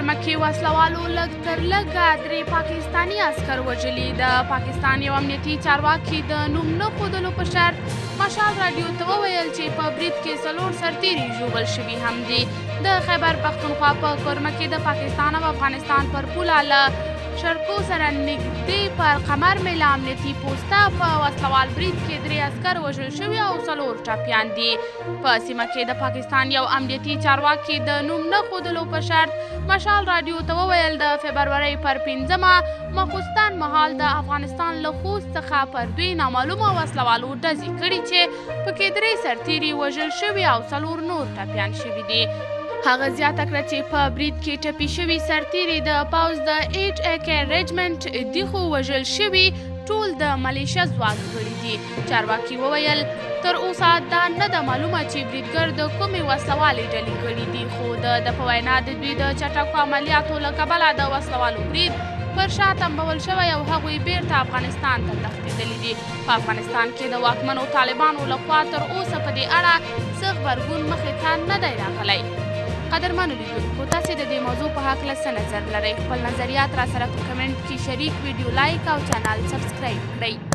کرمک کې وسلوالو لږ تر لږه 3 پاکستاني عسکر وژلي. د پاکستان یو امنیتي چارواکي د نوم نه ښودلو په شرط مشال راډیو ته وویل چې په برید کې 4 سرتیري ژوبل شوي هم دي. د خیبر پښتونخوا په کرمک کې د پاکستان او افغانستان پر پوله له شرکو سره نږدې پر قمر میله امنیتي پوسته په وسلوال برید کې 3 عسکر وژل شوي او 4 ټپیان دي. په سیمه کې د پاکستان یو امنیتي چارواکي د نوم نه ښودلو په شرط مشال راډیو ته وویل د فبرورۍ پر 5مه ماخوستن مهال د افغانستان له خوست څخه پر دوی نامعلومه وسلوالو ډزې کړي چې پکې 3 سرتیري وژل شوي او 4 نور ټپیان شوي دي. هغه زیاته کړه چې په برید کې ټپي شوي سرتیري د پوځ د 8AK رجمنټ دي خو وژل شوي ټول د ملیشه ځواک غړي دي. چارواکي وویل تر اوسه دا نه ده معلومه چې بریدګر د کومې وسلوالې ډلې کړي دي، خو د په وینا د دوی د چټکو عملیاتو له کبله د وسلوالو برید پر شا تمبول شوی او هغوی بیرته افغانستان ته تښتېدلي دي. په افغانستان کې د واکمنو طالبانو لخوا تر اوسه په دې اړه څه غبرګون مخې ته نه دی راغلی. قدرمنو لیدونکو، تاسې د دې موضوع په هکله څه نظر لرئ؟ خپل نظریات را سره په کمنټ کې شریک، ویډیو لایک او چینل سبسکرایب کړئ.